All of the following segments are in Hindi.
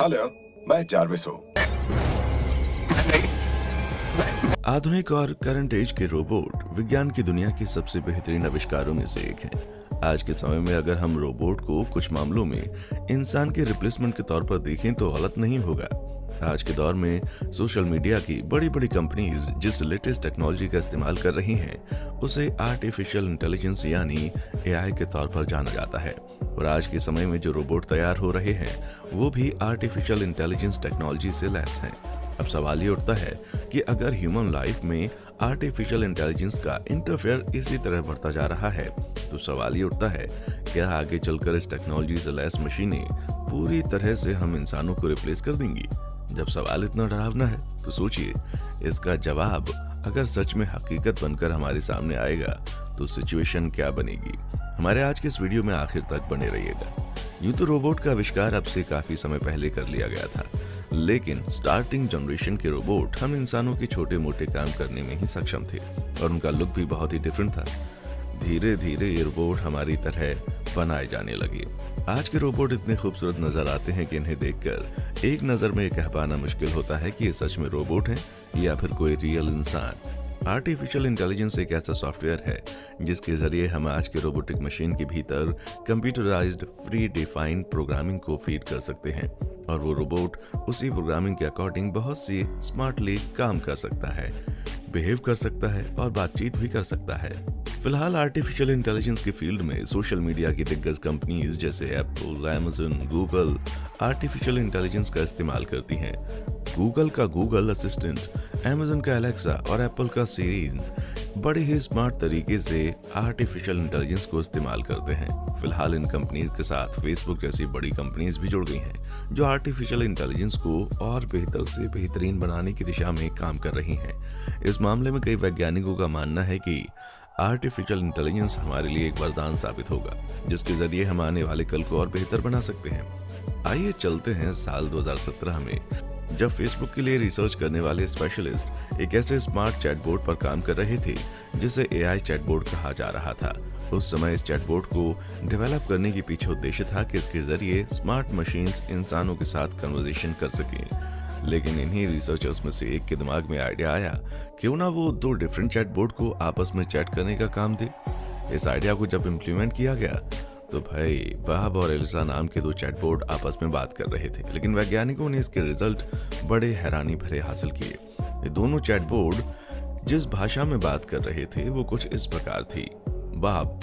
हेलो, मैं जारविस हूँ। आधुनिक और करंट एज के रोबोट विज्ञान की दुनिया के सबसे बेहतरीन आविष्कारों में से एक हैं। आज के समय में अगर हम रोबोट को कुछ मामलों में इंसान के रिप्लेसमेंट के तौर पर देखें तो गलत नहीं होगा। आज के दौर में सोशल मीडिया की बड़ी बड़ी कंपनीज जिस लेटेस्ट टेक्नोलॉजी का इस्तेमाल कर रही हैं, उसे आर्टिफिशियल इंटेलिजेंस यानी एआई के तौर पर जाना जाता है। और आज के समय में जो रोबोट तैयार हो रहे हैं वो भी आर्टिफिशियल इंटेलिजेंस टेक्नोलॉजी से लैस हैं। अब सवाल ये उठता है कि अगर ह्यूमन लाइफ में आर्टिफिशियल इंटेलिजेंस का इंटरफेयर इसी तरह बढ़ता जा रहा है तो सवाल ये उठता है, क्या आगे चलकर इस टेक्नोलॉजी से लैस मशीनें पूरी तरह से हम इंसानों को रिप्लेस कर देंगी? जब सवाल इतना डरावना है तो सोचिए, इसका जवाब अगर सच में हकीकत बनकर हमारे सामने आएगा तो सिचुएशन क्या बनेगी? हमारे आज के इस वीडियो में आखिर तक बने रहिएगा। यूं तो रोबोट का आविष्कार अब से काफी समय पहले कर लिया गया था, लेकिन स्टार्टिंग जनरेशन के रोबोट हम इंसानों के छोटे मोटे काम करने में ही सक्षम थे और उनका लुक भी बहुत ही डिफरेंट था। धीरे धीरे ये रोबोट हमारी तरह बनाए जाने लगे। आज के रोबोट इतने खूबसूरत नजर आते हैं कि इन्हें देखकर एक नजर में कह पाना मुश्किल होता है कि ये सच में रोबोट हैं या फिर कोई रियल इंसान। आर्टिफिशियल इंटेलिजेंस एक ऐसा सॉफ्टवेयर है जिसके जरिए हम आज के रोबोटिक मशीन के भीतर कंप्यूटराइज्ड फ्री डिफाइंड प्रोग्रामिंग को फीड कर सकते हैं और वो रोबोट उसी प्रोग्रामिंग के अकॉर्डिंग बहुत सी स्मार्टली काम कर सकता है, बिहेव कर सकता है और बातचीत भी कर सकता है। फिलहाल आर्टिफिशियल इंटेलिजेंस के फील्ड में सोशल मीडिया की दिग्गज कंपनीज जैसे Apple, Amazon, Google artificial intelligence का इस्तेमाल करती हैं। गूगल का गूगल असिस्टेंट, अमेज़न का एलेक्सा और एप्पल का सीरीज बड़े ही स्मार्ट तरीके से आर्टिफिशियल इंटेलिजेंस को इस्तेमाल करते हैं। फिलहाल इन कंपनीज के साथ फेसबुक जैसी बड़ी कंपनीज भी जुड़ गई हैं जो आर्टिफिशियल इंटेलिजेंस को और बेहतर से बेहतरीन बनाने की दिशा में काम कर रही हैं। इस मामले में कई वैज्ञानिकों का मानना है कि आर्टिफिशियल इंटेलिजेंस हमारे लिए एक वरदान साबित होगा जिसके जरिए हम आने वाले कल को और बेहतर बना सकते हैं। आइए चलते हैं साल 2017 में, जब फेसबुक के लिए रिसर्च करने वाले स्पेशलिस्ट एक ऐसे स्मार्ट चैटबॉट पर काम कर रहे थे जिसे एआई चैटबॉट कहा जा रहा था। उस समय इस चैटबॉट को डेवलप करने के पीछे उद्देश्य था कि इसके जरिए स्मार्ट मशीन्स इंसानों के साथ कन्वर्सेशन कर सकें। लेकिन इन्हीं रिसर्चर्स में से एक के दिमाग में आइडिया आया, क्यों ना वो दो डिफरेंट चैटबॉट को आपस में चैट करने का काम दे। इस आइडिया को जब इम्प्लीमेंट किया गया तो भाई बॉब और एलिसा नाम के दो चैटबॉट आपस में बात कर रहे थे, लेकिन वैज्ञानिकों ने इसके रिजल्ट बड़े हैरानी भरे हासिल किए। ये दोनों चैटबॉट जिस भाषा में बात कर रहे थे वो कुछ इस प्रकार थी। Bob,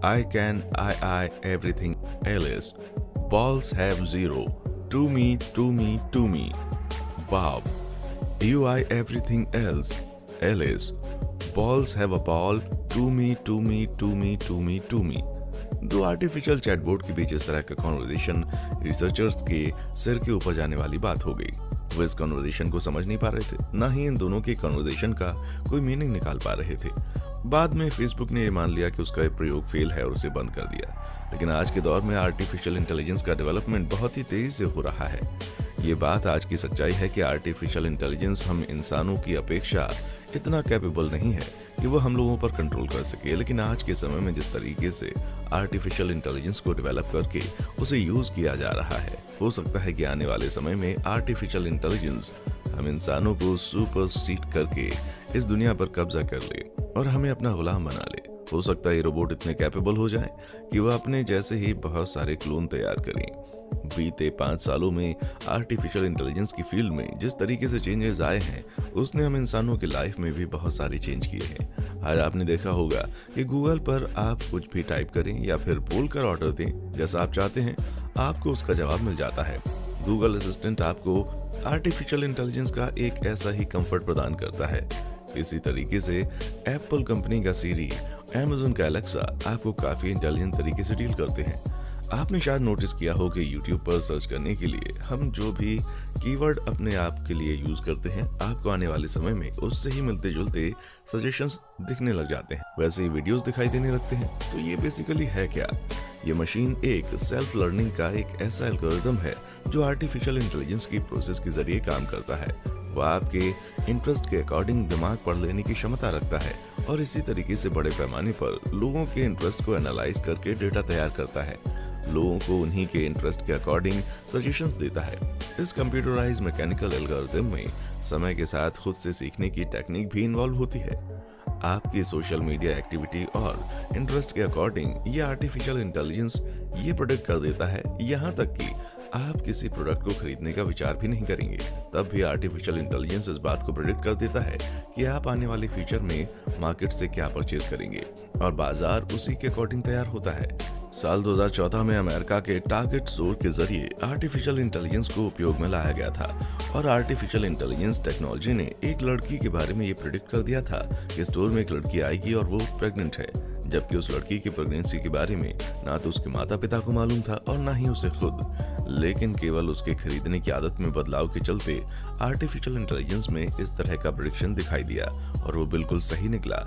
I can I everything Alice, balls have zero, to me to me to me. Bob, you I everything else. Alice, balls have a ball. To me, to me, to me, to me, to me. दो आर्टिफिशियल चैटबॉट के बीच इस तरह का कन्वर्सेशन रिसर्चर्स के सिर के ऊपर जाने वाली बात हो गई। वो इस कन्वर्सेशन को समझ नहीं पा रहे थे, ना ही इन दोनों के कन्वर्सेशन का कोई मीनिंग निकाल पा रहे थे। बाद में फेसबुक ने ये मान लिया कि उसका प्रयोग फेल है और उसे बंद कर दिया। लेकिन आज के दौर में आर्टिफिशियल इंटेलिजेंस का डेवलपमेंट बहुत ही तेजी से हो रहा है। ये बात आज की सच्चाई है कि आर्टिफिशियल इंटेलिजेंस हम इंसानों की अपेक्षा इतना कैपेबल नहीं है कि वो हम लोगों पर कंट्रोल कर सके। लेकिन आज के समय में जिस तरीके से आर्टिफिशियल इंटेलिजेंस को डेवलप करके उसे यूज किया जा रहा है, हो सकता है कि आने वाले समय में आर्टिफिशियल इंटेलिजेंस हम इंसानों को सुपरसीड करके इस दुनिया पर कब्जा कर ले और हमें अपना गुलाम बना ले। हो सकता है ये रोबोट इतने कैपेबल हो जाएं कि वह अपने जैसे ही बहुत सारे क्लोन तैयार करें। बीते 5 सालों में आर्टिफिशियल इंटेलिजेंस की फील्ड में जिस तरीके से चेंजेस आए हैं, उसने हम इंसानों की लाइफ में भी बहुत सारे चेंज किए हैं। आज आपने देखा होगा कि गूगल पर आप कुछ भी टाइप करें या फिर बोलकर ऑर्डर दें, जैसा आप चाहते हैं आपको उसका जवाब मिल जाता है। गूगल असिस्टेंट आपको आर्टिफिशियल इंटेलिजेंस का एक ऐसा ही कंफर्ट प्रदान करता है। इसी तरीके से एप्पल कंपनी का सीरी, अमेज़न का एलेक्सा आपको काफी इंटेलिजेंट तरीके से डील करते हैं। आपने शायद नोटिस किया हो कि YouTube पर सर्च करने के लिए हम जो भी कीवर्ड अपने आप के लिए यूज करते हैं, आपको आने वाले समय में उससे ही मिलते जुलते सजेशंस दिखने लग जाते हैं, वैसे ही वीडियोस दिखाई देने लगते हैं। तो ये बेसिकली है क्या? ये मशीन एक सेल्फ लर्निंग का एक ऐसा एल्गोरिदम है जो आर्टिफिशियल इंटेलिजेंस की प्रोसेस के जरिए काम करता है। वह आपके इंटरेस्ट के अकॉर्डिंग दिमाग पढ़ लेने की क्षमता रखता है और इसी तरीके से बड़े पैमाने पर लोगों के इंटरेस्ट को एनालाइज करके डेटा तैयार करता है। लोगों को उन्हीं के इंटरेस्ट के अकॉर्डिंग सजेशंस देता है। इस कंप्यूटराइज्ड मैकेनिकल एल्गोरिथम में समय के साथ खुद से सीखने की टेक्निक भी इन्वॉल्व होती है। आपकी सोशल मीडिया एक्टिविटी और इंटरेस्ट के अकॉर्डिंग ये आर्टिफिशियल इंटेलिजेंस ये प्रोडिक्ट कर देता है, यहाँ तक कि आप किसी प्रोडक्ट को खरीदने का विचार भी नहीं करेंगे, तब भी आर्टिफिशियल इंटेलिजेंस इस बात को प्रेडिक्ट कर देता है कि आप आने वाले फ्यूचर में मार्केट से क्या परचेज करेंगे और बाजार उसी के अकॉर्डिंग तैयार होता है। साल 2014 में अमेरिका के टारगेट स्टोर के जरिए आर्टिफिशियल इंटेलिजेंस को उपयोग में लाया गया था और आर्टिफिशियल इंटेलिजेंस टेक्नोलॉजी ने एक लड़की के बारे में ये प्रेडिक्ट कर दिया था कि स्टोर में एक लड़की आएगी और वो प्रेग्नेंट है, जबकि उस लड़की की प्रेगनेंसी के बारे में ना तो उसके माता पिता को मालूम था और ना ही उसे खुद, लेकिन केवल उसके खरीदने की आदत में बदलाव के चलते आर्टिफिशियल इंटेलिजेंस में इस तरह का प्रेडिक्शन दिखाई दिया और वो बिल्कुल सही निकला।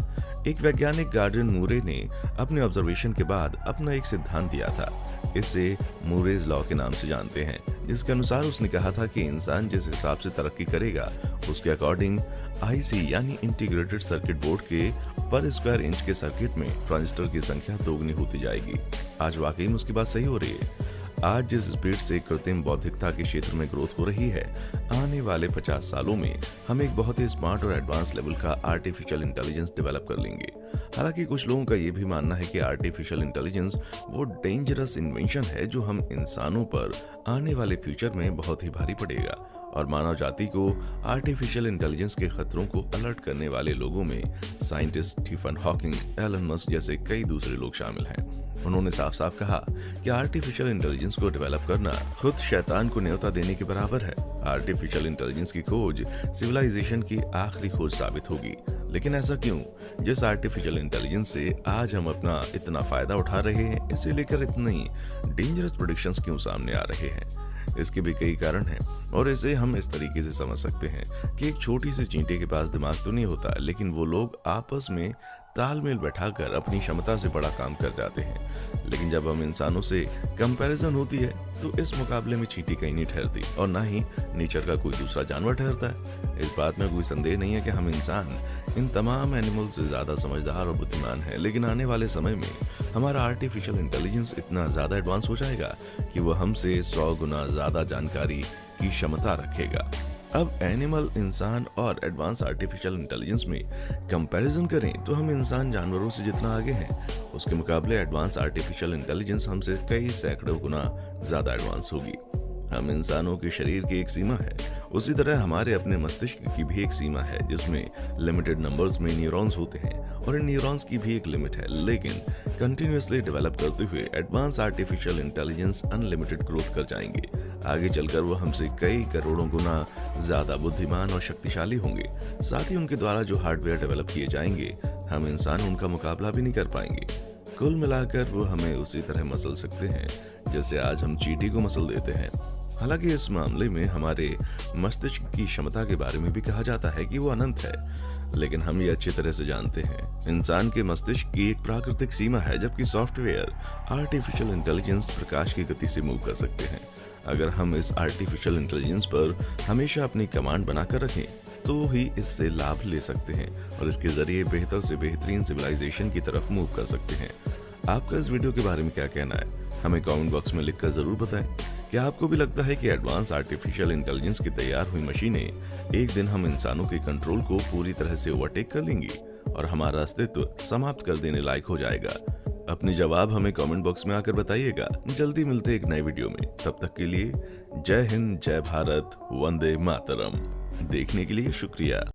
एक वैज्ञानिक गार्डन मूरे ने अपने ऑब्जर्वेशन के बाद अपना एक सिद्धांत दिया था, इसे मूरेज लॉ के नाम से जानते हैं, जिसके अनुसार उसने कहा था कि इंसान जिस हिसाब से तरक्की करेगा उसके अकॉर्डिंग आईसी यानी इंटीग्रेटेड सर्किट बोर्ड के पर स्क्वायर इंच के सर्किट में ट्रांजिस्टर की संख्या दोगुनी होती जाएगी। आज वाकई में उसकी बात सही हो रही है। आज जिस स्पीड से कृत्रिम बौद्धिकता के क्षेत्र में ग्रोथ हो रही है, आने वाले 50 सालों में हम एक बहुत ही स्मार्ट और एडवांस लेवल का आर्टिफिशियल इंटेलिजेंस डेवलप कर लेंगे। हालांकि कुछ लोगों का ये भी मानना है कि आर्टिफिशियल इंटेलिजेंस वो डेंजरस इन्वेंशन है जो हम इंसानों पर आने वाले फ्यूचर में बहुत ही भारी पड़ेगा और मानव जाति को आर्टिफिशियल इंटेलिजेंस के खतरों को अलर्ट करने वाले लोगों में scientist Stephen Hawking, Elon Musk जैसे कई दूसरे लोग शामिल हैं। उन्होंने साफ साफ कहा कि आर्टिफिशियल इंटेलिजेंस को डेवलप करना खुद शैतान को न्योता देने के बराबर है। आर्टिफिशियल इंटेलिजेंस की खोज सिविलाइजेशन की आखिरी खोज साबित होगी। लेकिन ऐसा क्यों? जिस आर्टिफिशियल इंटेलिजेंस से आज हम अपना इतना फायदा उठा रहे हैं, इसे लेकर इतनी डेंजरस प्रेडिक्शंस क्यों सामने आ रहे हैं? इसके भी कई कारण हैं और इसे हम इस तरीके से समझ सकते हैं कि एक छोटी सी चींटी के पास दिमाग तो नहीं होता, लेकिन वो लोग आपस में तालमेल बैठाकर अपनी क्षमता से बड़ा काम कर जाते हैं। लेकिन जब हम इंसानों से कंपैरिजन होती है तो इस मुकाबले में चींटी कहीं नहीं ठहरती और ना ही नेचर का कोई दूसरा जानवर ठहरता है। इस बात में कोई संदेह नहीं है कि हम इंसान इन तमाम एनिमल से ज्यादा समझदार और बुद्धिमान हैं, लेकिन आने वाले समय में हमारा आर्टिफिशियल इंटेलिजेंस इतना ज्यादा एडवांस हो जाएगा कि वो हमसे 100 गुना ज्यादा जानकारी की क्षमता रखेगा। अब एनिमल, इंसान और एडवांस आर्टिफिशियल इंटेलिजेंस में कंपैरिजन करें तो हम इंसान जानवरों से जितना आगे हैं, उसके मुकाबले एडवांस आर्टिफिशियल इंटेलिजेंस हमसे कई सैकड़ों गुना ज्यादा एडवांस होगी। हम इंसानों के शरीर की एक सीमा है, उसी तरह हमारे अपने मस्तिष्क की भी एक सीमा है जिसमें लिमिटेड नंबर्स में न्यूरॉन्स होते हैं और इन न्यूरॉन्स की भी एक लिमिट है। लेकिन कंटिन्यूअसली डेवलप करते हुए advance artificial intelligence unlimited growth कर जाएंगे। आगे चलकर वो हमसे कई करोड़ों गुना ज्यादा बुद्धिमान और शक्तिशाली होंगे। साथ ही उनके द्वारा जो हार्डवेयर डेवलप किए जाएंगे, हम इंसान उनका मुकाबला भी नहीं कर पाएंगे। कुल मिलाकर वो हमें उसी तरह मसल सकते हैं जैसे आज हम चींटी को मसल देते हैं। हालांकि इस मामले में हमारे मस्तिष्क की क्षमता के बारे में भी कहा जाता है कि वो अनंत है, लेकिन हम ये अच्छी तरह से जानते हैं इंसान के मस्तिष्क की एक प्राकृतिक सीमा है, जबकि सॉफ्टवेयर आर्टिफिशियल इंटेलिजेंस प्रकाश की गति से मूव कर सकते हैं। अगर हम इस आर्टिफिशियल इंटेलिजेंस पर हमेशा अपनी कमांड बनाकर रखें तो ही इससे लाभ ले सकते हैं और इसके जरिए बेहतर से बेहतरीन सिविलाइजेशन की तरफ मूव कर सकते हैं। आपका इस वीडियो के बारे में क्या कहना है, हमें कमेंट बॉक्स में लिखकर जरूर बताएं। क्या आपको भी लगता है कि एडवांस आर्टिफिशियल इंटेलिजेंस की तैयार हुई मशीनें एक दिन हम इंसानों के कंट्रोल को पूरी तरह से ओवरटेक कर लेंगी और हमारा अस्तित्व समाप्त कर देने लायक हो जाएगा? अपने जवाब हमें कमेंट बॉक्स में आकर बताइएगा। जल्दी मिलते एक नए वीडियो में, तब तक के लिए जय हिंद, जय भारत, वंदे मातरम। देखने के लिए शुक्रिया।